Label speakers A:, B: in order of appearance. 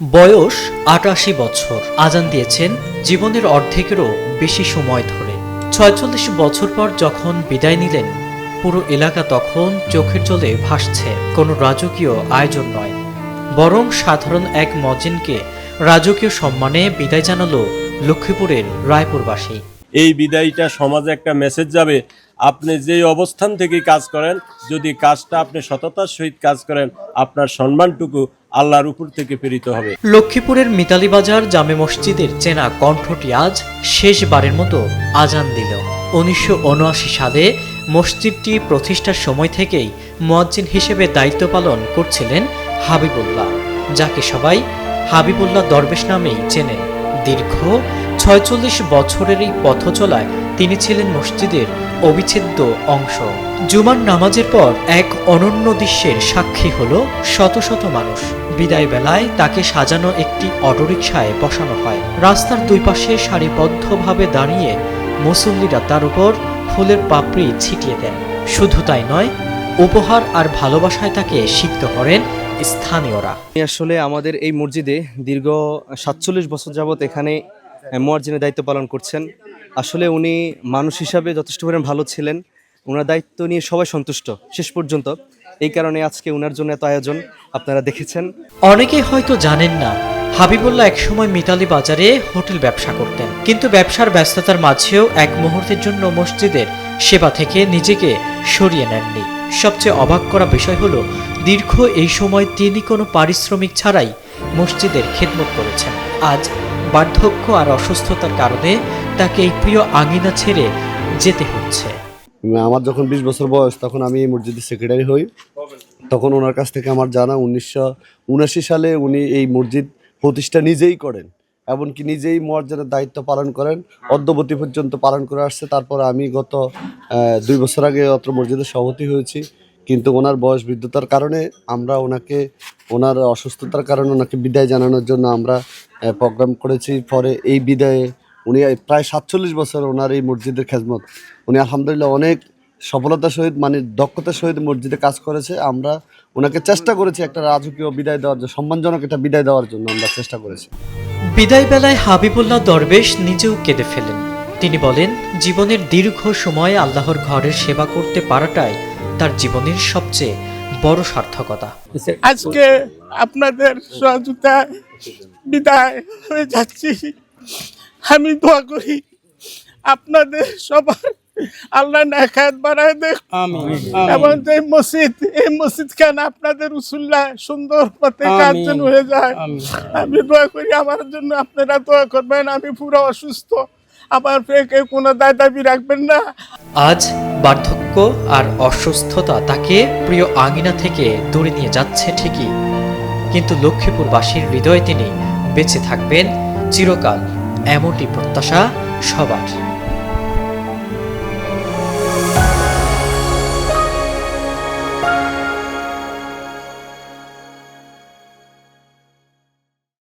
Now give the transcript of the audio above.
A: বয়স ৮৮ বছর। আজান দিয়েছেন জীবনের অর্ধেকেরও বেশি সময় ধরে। ৪৬ বছর পর যখন বিদায় নিলেন, পুরো এলাকা তখন চোখের জলে ভাসছে। কোনো রাজকীয় আয়োজন নয়, বরং সাধারণ এক মজিনকে রাজকীয় সম্মানে বিদায় জানালো লক্ষ্মীপুরের রায়পুরবাসী।
B: এই বিদায়টা সমাজে একটা মেসেজ যাবে, আপনি যেই অবস্থান থেকে কাজ করেন, যদি কাজটা আপনি সততার সহিত কাজ করেন, আপনার সম্মানটুকু আল্লাহর উপর থেকে প্রেরিত হবে।
A: লক্ষ্মীপুরের মিতালি বাজার জামে মসজিদের চেনা কণ্ঠটি আজ শেষবারের মতো আজান দিল। ১৯৭৯ সালে মসজিদটি প্রতিষ্ঠার সময় থেকেই মুয়াজ্জিন হিসেবে দায়িত্ব পালন করছিলেন হাবিবুল্লাহ, যাকে সবাই হাবিবুল্লাহ দরবেশ নামেই চেনেন। দীর্ঘ ৪৬ বছরের এই পথ চলায় তিনি ছিলেন মসজিদের অবিচ্ছেদ্য অংশ। জুমার নামাজের পর এক অনন্য দৃশ্যের সাক্ষী হলো শত শত মানুষ। বিদায় বেলায় তাকে সাজানো একটি অটোরিকশায় বসানো হয়। রাস্তার দুই পাশে সারিবদ্ধভাবে দাঁড়িয়ে মুসল্লিরা তার উপর ফুলের পাপড়ি ছিটিয়ে দেন। শুধু তাই নয়, উপহার আর ভালোবাসায় তাকে সিক্ত করেন স্থানীয়রা।
C: আসলে আমাদের এই মসজিদে দীর্ঘ ৪৭ বছর যাবৎ এখানে মুয়াজ্জিনের দায়িত্ব পালন করছেন। আসলে উনি মানুষ হিসাবে যথেষ্ট পরিমাণ ভালো ছিলেন। ওনার দায়িত্ব নিয়ে সবাই সন্তুষ্ট শেষ পর্যন্ত। এই কারণে আজকে ওনার জন্য এত আয়োজন আপনারা দেখেছেন।
A: অনেকেই হয়তো জানেন না, হাবিবুল্লাহ একসময় মিতালি বাজারে হোটেল ব্যবসা করতেন, কিন্তু ব্যবসার ব্যস্ততার মাঝেও এক মুহূর্তের জন্য মসজিদের সেবা থেকে নিজেকে সরিয়ে নেননি। সবচেয়ে অবাক করা বিষয় হলো, দীর্ঘ এই সময় তিনি কোনো পারিশ্রমিক ছাড়াই মসজিদের খেদমত করেছেন। আজ বার্ধক্য আর অসুস্থতার কারণে তাকে এই প্রিয় আঙিনা ছেড়ে যেতে হচ্ছে।
D: আমার যখন ২০ বছর বয়স, তখন আমি এই মসজিদের সেক্রেটারি হই। তখন ওনার কাছ থেকে আমার জানা ১৯৭৯ সালে উনি এই মসজিদ প্রতিষ্ঠা নিজেই করেন, এমনকি নিজেই মুয়াজ্জিনের দায়িত্ব পালন করেন, অদ্যাবধি পর্যন্ত পালন করে আসছে। তারপর আমি গত ২ বছর আগে অত্র মসজিদের সভাপতি হয়েছি। কিন্তু ওনার বয়স বৃদ্ধতার কারণে আমরা ওনার অসুস্থতার কারণে ওনাকে বিদায় জানানোর জন্য আমরা প্রোগ্রাম করেছি। পরে এই বিদায়ে উনি প্রায় ৪৭ বছর ওনার এই মসজিদের খেদমত, উনি আলহামদুলিল্লাহ অনেক সফলতার সহিত, মানে দক্ষতার সহিত মসজিদে কাজ করেছে। আমরা ওনাকে চেষ্টা করেছি একটা রাজকীয় বিদায় দেওয়ার জন্য, সম্মানজনক একটা বিদায় দেওয়ার জন্য আমরা চেষ্টা করেছি।
A: বিদায় বেলায় হাবিবুল্লাহ দরবেশ নিজেও কেঁদে ফেলেন। তিনি বলেন, জীবনের দীর্ঘ সময় আল্লাহর ঘরের সেবা করতে পারাটাই তার জীবনের সবচেয়ে বড় সার্থকতা।
E: আজকে আপনাদের সহযোগিতায় বিদায় হয়ে যাচ্ছি। আমি দোয়া করি আপনাদের সবার আল্লাহ নেখায়াত বাড়ায় দেখ, এবং এই মসজিদ কেন আপনাদের উসুল্লাহ সুন্দর পথে কার্যন হয়ে যায়। আমি দোয়া করি আমার জন্য, আপনারা দোয়া করবেন। আমি পুরো অসুস্থ, আমার কেউ কোনো দাবি রাখবেন না।
A: আজ বার্ধক্য আর অসুস্থতা তাকে প্রিয় আঙিনা থেকে দূরে নিয়ে যাচ্ছে ঠিকই, কিন্তু লক্ষ্মীপুরবাসীর হৃদয়ে তিনি বেঁচে থাকবেন চিরকাল, এমনটি প্রত্যাশা সবার।